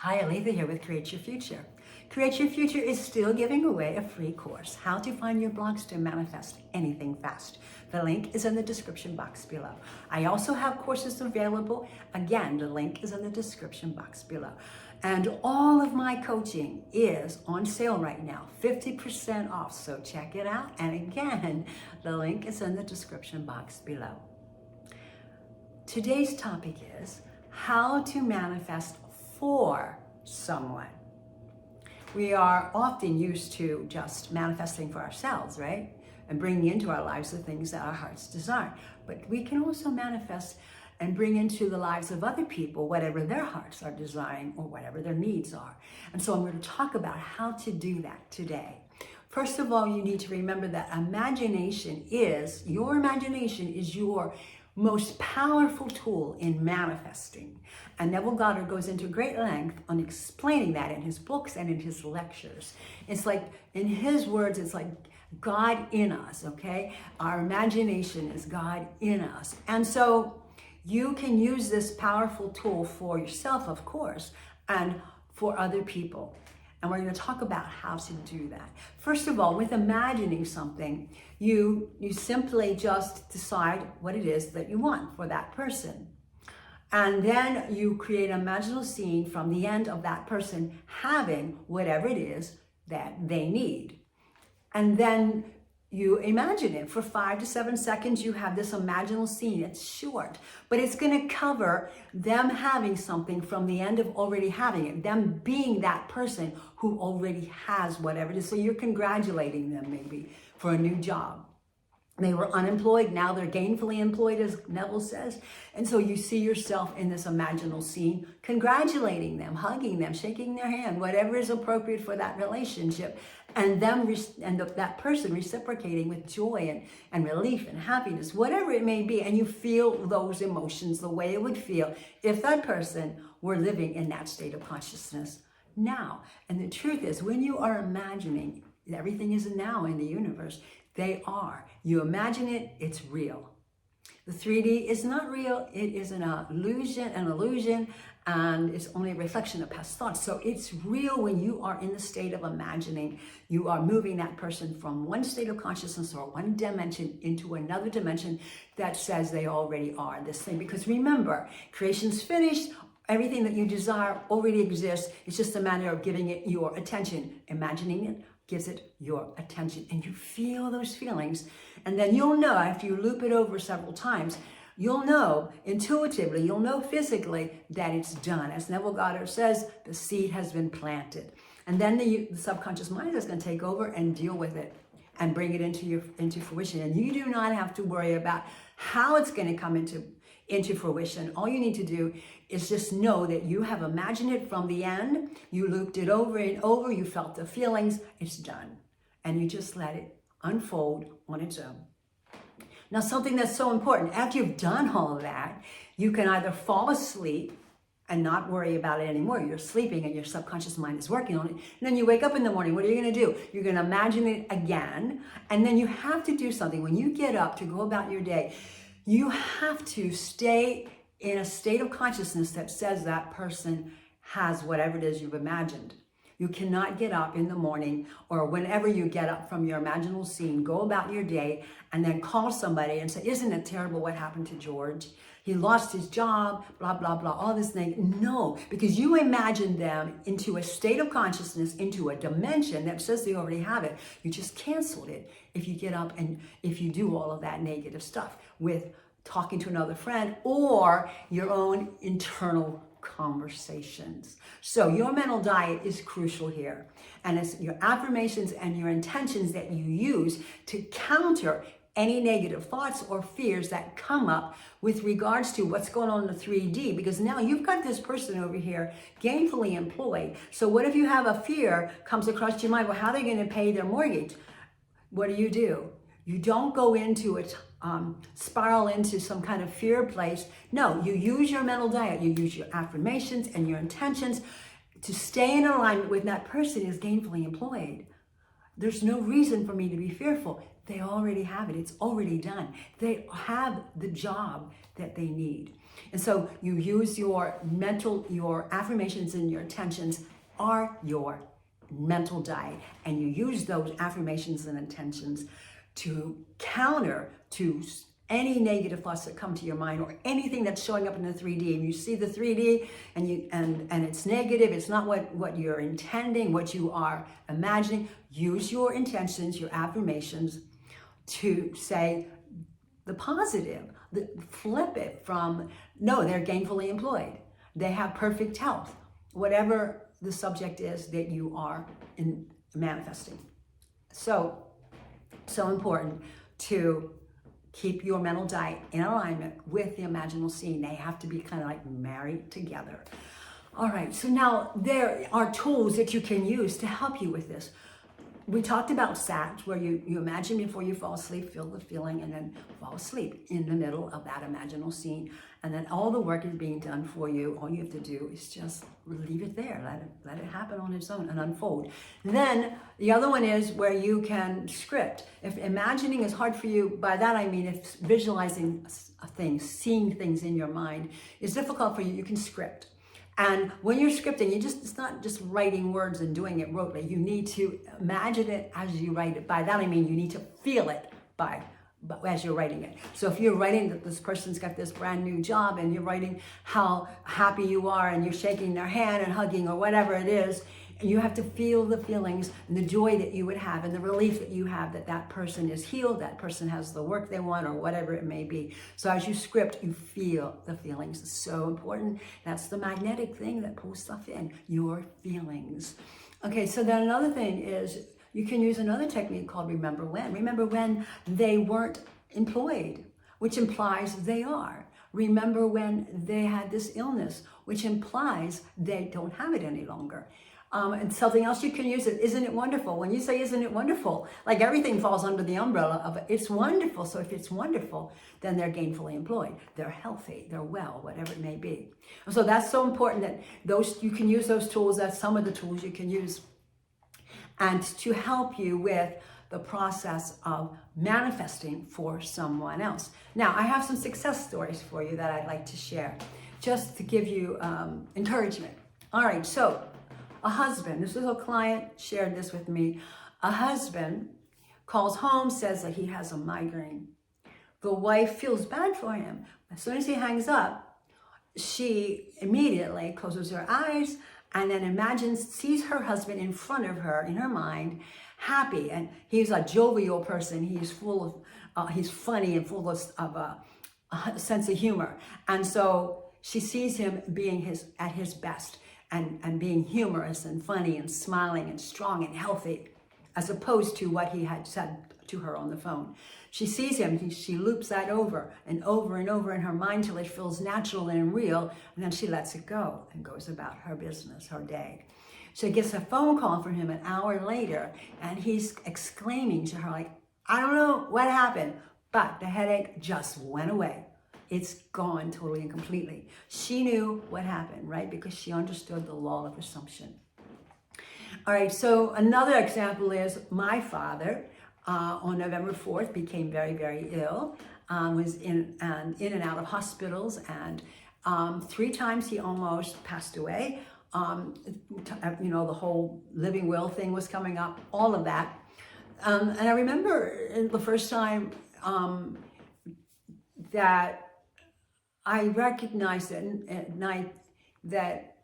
Hi, Aletha here with Create Your Future. Create Your Future is still giving away a free course, How to Find Your Blocks to Manifest Anything Fast. The link is in the description box below. I also have courses available. Again, the link is in the description box below. And all of my coaching is on sale right now, 50% off, so check it out. And again, the link is in the description box below. Today's topic is how to manifest for someone. We are often used to just manifesting for ourselves, right? And bringing into our lives the things that our hearts desire. But we can also manifest and bring into the lives of other people whatever their hearts are desiring or whatever their needs are. And so I'm going to talk about how to do that today. First of all, you need to remember that your imagination is your most powerful tool in manifesting. And Neville Goddard goes into great length on explaining that in his books and in his lectures. It's like, in his words, it's like God in us, okay? Our imagination is God in us. And so you can use this powerful tool for yourself, of course, and for other people. And we're going to talk about how to do that. First of all, with imagining something, you simply just decide what it is that you want for that person. And then you create an imaginal scene from the end of that person having whatever it is that they need. And then you imagine it for 5 to 7 seconds. You have this imaginal scene. It's short, but it's going to cover them having something from the end of already having it, them being that person who already has whatever it is. So you're congratulating them maybe for a new job. They were unemployed, now they're gainfully employed, as Neville says. And so you see yourself in this imaginal scene, congratulating them, hugging them, shaking their hand, whatever is appropriate for that relationship, and that person reciprocating with joy and relief and happiness, whatever it may be. And you feel those emotions the way it would feel if that person were living in that state of consciousness now. And the truth is, when you are imagining, everything is now in the universe. They are. You imagine it, it's real. The 3D is not real. It is an illusion, and it's only a reflection of past thoughts. So it's real when you are in the state of imagining. You are moving that person from one state of consciousness or one dimension into another dimension that says they already are this thing. Because remember, creation's finished. Everything that you desire already exists. It's just a matter of giving it your attention. Imagining it gives it your attention, and you feel those feelings. And then you'll know, after you loop it over several times, you'll know intuitively, you'll know physically that it's done. As Neville Goddard says, the seed has been planted. And then the subconscious mind is going to take over and deal with it and bring it into fruition. And you do not have to worry about how it's going to come into fruition. All you need to do is just know that you have imagined it from the end, you looped it over and over, you felt the feelings, it's done. And you just let it unfold on its own. Now, something that's so important, after you've done all of that, you can either fall asleep and not worry about it anymore. You're sleeping and your subconscious mind is working on it. And then you wake up in the morning, what are you going to do? You're going to imagine it again. And then you have to do something. When you get up to go about your day, you have to stay in a state of consciousness that says that person has whatever it is you've imagined. You cannot get up in the morning or whenever you get up from your imaginal scene, go about your day and then call somebody and say, isn't it terrible what happened to George? He lost his job, blah, blah, blah, all this thing. No, because you imagined them into a state of consciousness, into a dimension that says they already have it. You just canceled it if you get up and if you do all of that negative stuff with talking to another friend or your own internal conversations. So your mental diet is crucial here. And it's your affirmations and your intentions that you use to counter any negative thoughts or fears that come up with regards to what's going on in the 3D, because now you've got this person over here gainfully employed. So what if you have a fear comes across your mind? Well, how are they going to pay their mortgage? What do? You don't go into it, spiral into some kind of fear place. No, you use your mental diet. You use your affirmations and your intentions to stay in alignment with that person is gainfully employed. There's no reason for me to be fearful. They already have it. It's already done. They have the job that they need. And so you use your affirmations and your intentions are your mental diet. And you use those affirmations and intentions to counter to any negative thoughts that come to your mind or anything that's showing up in the 3D. And you see the 3D and it's negative, it's not what you're intending, what you are imagining. Use your intentions, your affirmations to say the positive, flip it from, no, they're gainfully employed, they have perfect health, whatever the subject is that you are manifesting. So important to keep your mental diet in alignment with the imaginal scene. They have to be kind of like married together. All right, so now there are tools that you can use to help you with this. We talked about SAT, where you imagine before you fall asleep, feel the feeling, and then fall asleep in the middle of that imaginal scene. And then all the work is being done for you. All you have to do is just leave it there. Let it happen on its own and unfold. Then the other one is where you can script. If imagining is hard for you, by that I mean if visualizing things, seeing things in your mind is difficult for you, you can script. And when you're scripting, it's not just writing words and doing it rotely. You need to imagine it as you write it. By that I mean you need to feel it as you're writing it. So if you're writing that this person's got this brand new job and you're writing how happy you are and you're shaking their hand and hugging or whatever it is, you have to feel the feelings and the joy that you would have and the relief that you have that that person is healed, that person has the work they want or whatever it may be. So as you script, you feel the feelings. It's so important. That's the magnetic thing that pulls stuff in, your feelings. Okay, so then another thing is you can use another technique called remember when. Remember when they weren't employed, which implies they are. Remember when they had this illness, which implies they don't have it any longer. And something else you can use it, isn't it wonderful? When you say, isn't it wonderful? Like everything falls under the umbrella of it's wonderful. So if it's wonderful, then they're gainfully employed. They're healthy, they're well, whatever it may be. So that's so important that you can use those tools. That's some of the tools you can use. And to help you with the process of manifesting for someone else. Now, I have some success stories for you that I'd like to share, just to give you encouragement. All right, so a husband, this little client shared this with me. A husband calls home, says that he has a migraine. The wife feels bad for him. As soon as he hangs up, she immediately closes her eyes and then sees her husband in front of her in her mind, happy. And he's a jovial person. He's full of, he's funny and full of a sense of humor. And so she sees him being at his best. And being humorous and funny and smiling and strong and healthy, as opposed to what he had said to her on the phone. She sees him, she loops that over and over and over in her mind till it feels natural and real, and then she lets it go and goes about her business, her day. She gets a phone call from him an hour later, and he's exclaiming to her like, I don't know what happened, but the headache just went away. It's gone totally and completely. She knew what happened, right? Because she understood the law of assumption. All right, so another example is my father on November 4th became very, very ill, was in and out of hospitals, and 3 times he almost passed away. You know, the whole living will thing was coming up, all of that. And I remember the first time that I recognized at night that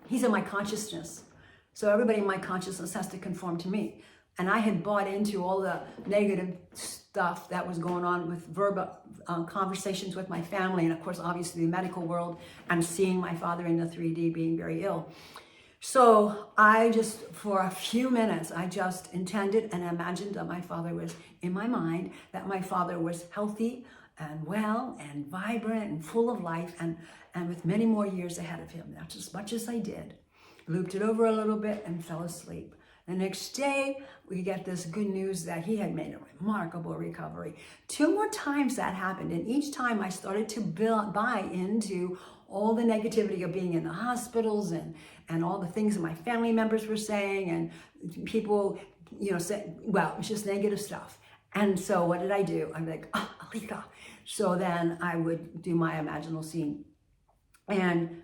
he's in my consciousness. So everybody in my consciousness has to conform to me. And I had bought into all the negative stuff that was going on with verbal conversations with my family. And of course, obviously the medical world, and seeing my father in the 3D being very ill. So I just, for a few minutes, I just intended and imagined that my father was in my mind, that my father was healthy and well and vibrant and full of life and with many more years ahead of him. That's as much as I did. Looped it over a little bit and fell asleep. The next day, we get this good news that he had made a remarkable recovery. 2 more times that happened, and each time I started to buy into all the negativity of being in the hospitals and all the things that my family members were saying, and people, say, well, it's just negative stuff. And so what did I do? I'm like, oh, Aletha. So then I would do my imaginal scene. And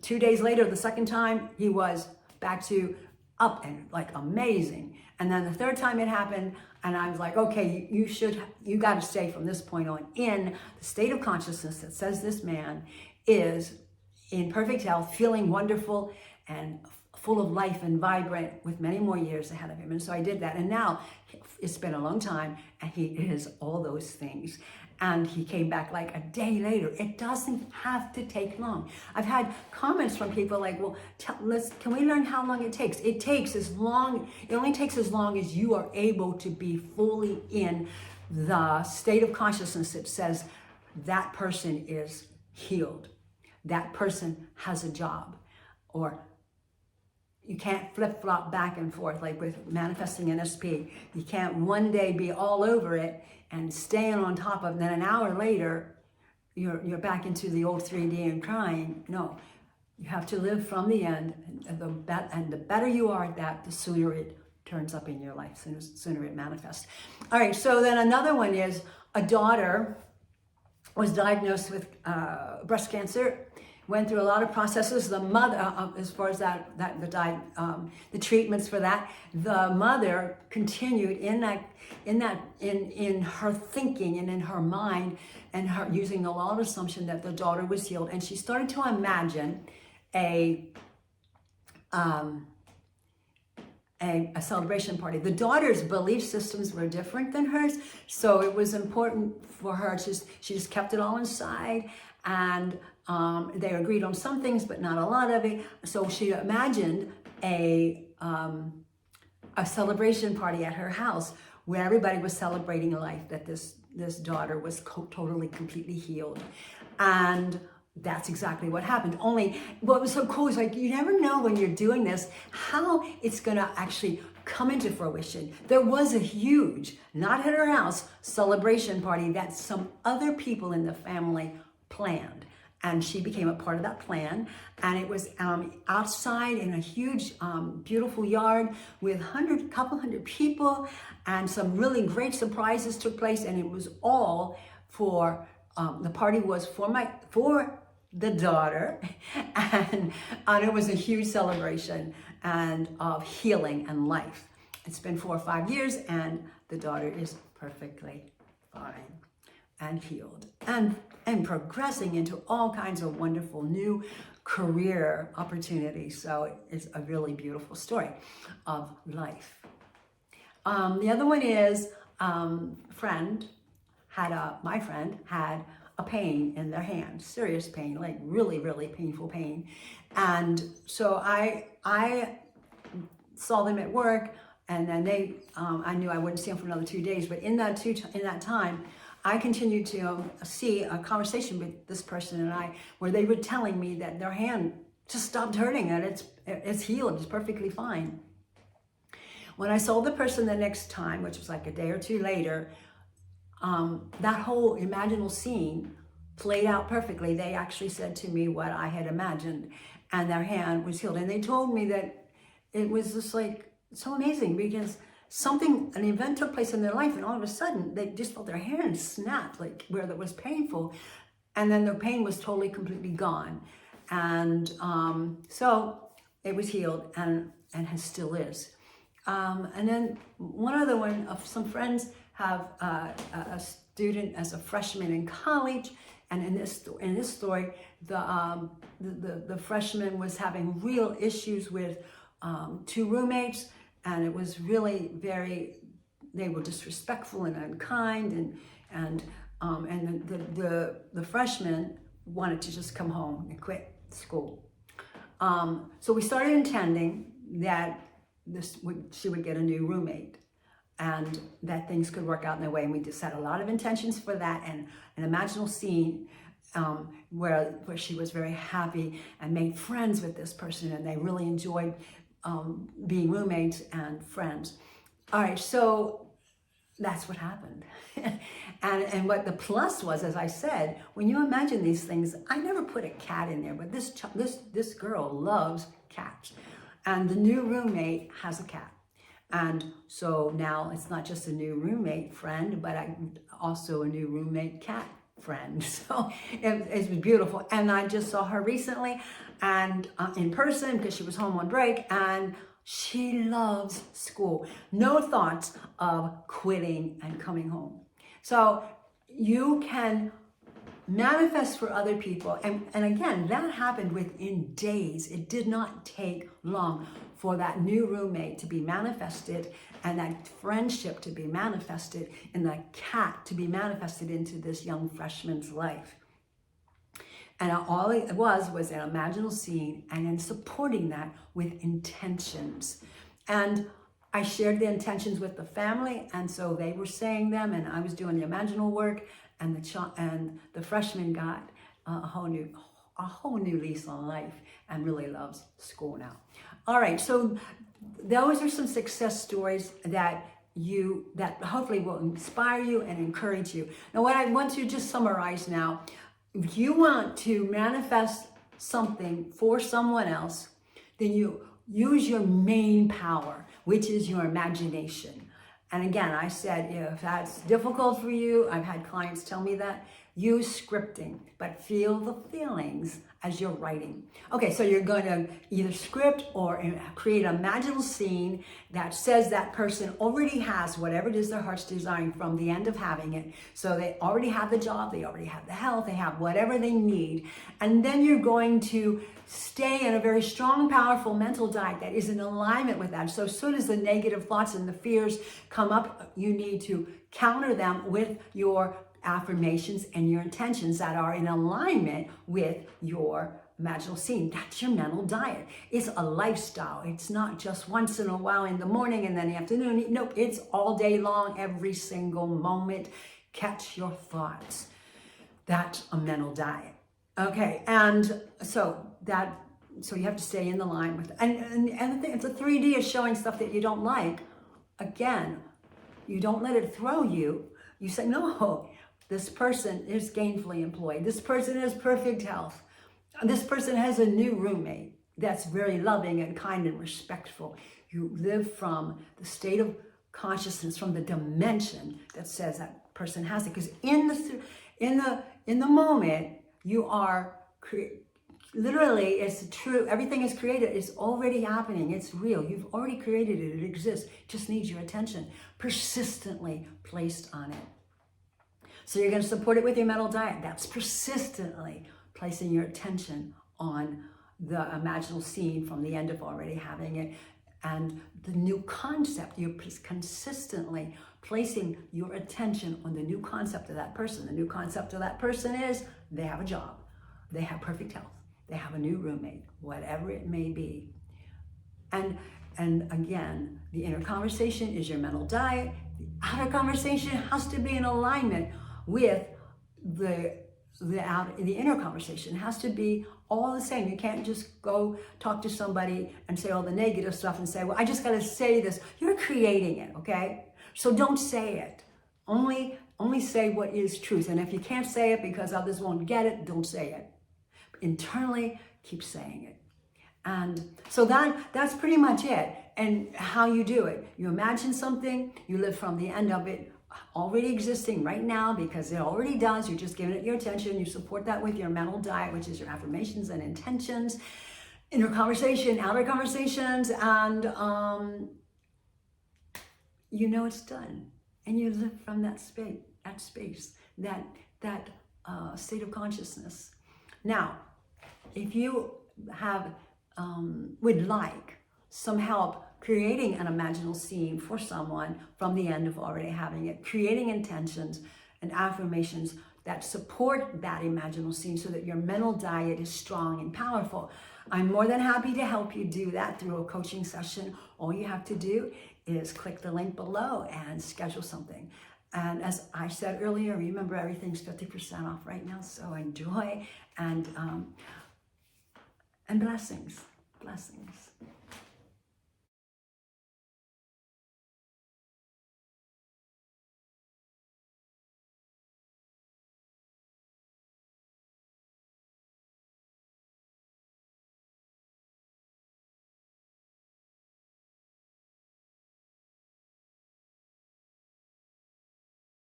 2 days later, the second time, he was back to up and like amazing. And then the third time it happened, and I was like, okay, you got to stay from this point on in the state of consciousness that says this man is in perfect health, feeling wonderful and full of life and vibrant with many more years ahead of him. And so I did that. And now it's been a long time and he is all those things. And he came back like a day later. It doesn't have to take long. I've had comments from people like, well, can we learn how long it takes? It only takes as long as you are able to be fully in the state of consciousness that says that person is healed. That person has a job. Or you can't flip-flop back and forth like with manifesting NSP. You can't one day be all over it and staying on top of it, and then an hour later, you're back into the old 3D and crying. No, you have to live from the end, and the better you are at that, the sooner it turns up in your life, sooner it manifests. All right, so then another one is a daughter was diagnosed with breast cancer, went through a lot of processes. The mother, as far as the treatments for that, the mother continued in her thinking and in her mind, and her using the law of assumption that the daughter was healed, and she started to imagine a celebration party. The daughter's belief systems were different than hers, so it was important for her. She just kept it all inside, and they agreed on some things, but not a lot of it. So she imagined a celebration party at her house where everybody was celebrating life, that this daughter was totally, completely healed. And that's exactly what happened. Only what was so cool is like, you never know when you're doing this, how it's gonna actually come into fruition. There was a huge, not at her house, celebration party that some other people in the family planned. And she became a part of that plan. And it was outside in a huge, beautiful yard with couple hundred people, and some really great surprises took place. And it was all for, the party was for the daughter. And it was a huge celebration and of healing and life. It's been 4 or 5 years, and the daughter is perfectly fine and healed and progressing into all kinds of wonderful new career opportunities. So it's a really beautiful story of life. The other one is my friend had a pain in their hand, serious pain, like really, really painful pain. And so I saw them at work, and then I knew I wouldn't see them for another 2 days, but in that time, I continued to see a conversation with this person and I, where they were telling me that their hand just stopped hurting and it's healed, it's perfectly fine. When I saw the person the next time, which was like a day or two later, that whole imaginal scene played out perfectly. They actually said to me what I had imagined, and their hand was healed. And they told me that it was just like so amazing, because an event took place in their life, and all of a sudden they just felt their hand snap, like where that was painful, and then the pain was totally, completely gone. And so it was healed, and still is. And then one other one of some friends have a student as a freshman in college, and in this story, the freshman was having real issues with 2 roommates. And it was really they were disrespectful and unkind, and the freshman wanted to just come home and quit school. So we started intending that she would get a new roommate, and that things could work out in their way. And we just had a lot of intentions for that, and an imaginal scene where she was very happy and made friends with this person, and they really enjoyed being roommates and friends. All right, so that's what happened. and what the plus was, as I said, when you imagine these things, I never put a cat in there, but this girl loves cats. And the new roommate has a cat. And so now it's not just a new roommate friend, but also a new roommate cat friend. So it was beautiful. And I just saw her recently and in person because she was home on break, and she loves school. No thoughts of quitting and coming home. So you can manifest for other people. And again, that happened within days. It did not take long for that new roommate to be manifested, and that friendship to be manifested, and the cat to be manifested into this young freshman's life. And all it was an imaginal scene, and then supporting that with intentions. And I shared the intentions with the family, and so they were saying them, and I was doing the imaginal work, and the freshman got a whole new lease on life and really loves school now. All right, so those are some success stories that hopefully will inspire you and encourage you. Now, what I want to just summarize now, if you want to manifest something for someone else, then you use your main power, which is your imagination. And again, I said, if that's difficult for you, I've had clients tell me that, use scripting, but feel the feelings as you're writing. Okay, so you're going to either script or create an imaginal scene that says that person already has whatever it is their heart's desiring from the end of having it. So they already have the job, they already have the health, they have whatever they need. And then you're going to stay in a very strong, powerful mental diet that is in alignment with that. So as soon as the negative thoughts and the fears come up, you need to counter them with your affirmations and your intentions that are in alignment with your imaginal scene. That's your mental diet. It's a lifestyle. It's not just once in a while in the morning and then the afternoon. Nope, it's all day long, every single moment. Catch your thoughts. That's a mental diet. Okay, and so you have to stay in the line with it. And the thing, if the 3D is showing stuff that you don't like, again, you don't let it throw you. You say, no, this person is gainfully employed. This person has perfect health. This person has a new roommate that's very loving and kind and respectful. You live from the state of consciousness, from the dimension that says that person has it. Because in the moment, you are literally, it's true. Everything is created. It's already happening. It's real. You've already created it. It exists. It just needs your attention, persistently placed on it. So you're going to support it with your mental diet. That's persistently placing your attention on the imaginal scene from the end of already having it. And the new concept, you're consistently placing your attention on the new concept of that person. The new concept of that person is they have a job, they have perfect health, they have a new roommate, whatever it may be. And again, the inner conversation is your mental diet. The outer conversation has to be in alignment with the inner conversation. It has to be all the same. You can't just go talk to somebody and say all the negative stuff and say, well, I just got to say this. You're creating it, okay? So don't say it. Only say what is truth. And if you can't say it because others won't get it, don't say it. Internally, keep saying it. And so that's pretty much it. And how you do it. You imagine something, you live from the end of it already existing right now because it already does. You're just giving it your attention. You support that with your mental diet, which is your affirmations and intentions, inner conversation, outer conversations, and you know it's done. And you live from that space, that state of consciousness. Now, if you would like some help creating an imaginal scene for someone from the end of already having it, creating intentions and affirmations that support that imaginal scene so that your mental diet is strong and powerful, I'm more than happy to help you do that through a coaching session. All you have to do is click the link below and schedule something. And as I said earlier, remember everything's 50% off right now, so enjoy and blessings.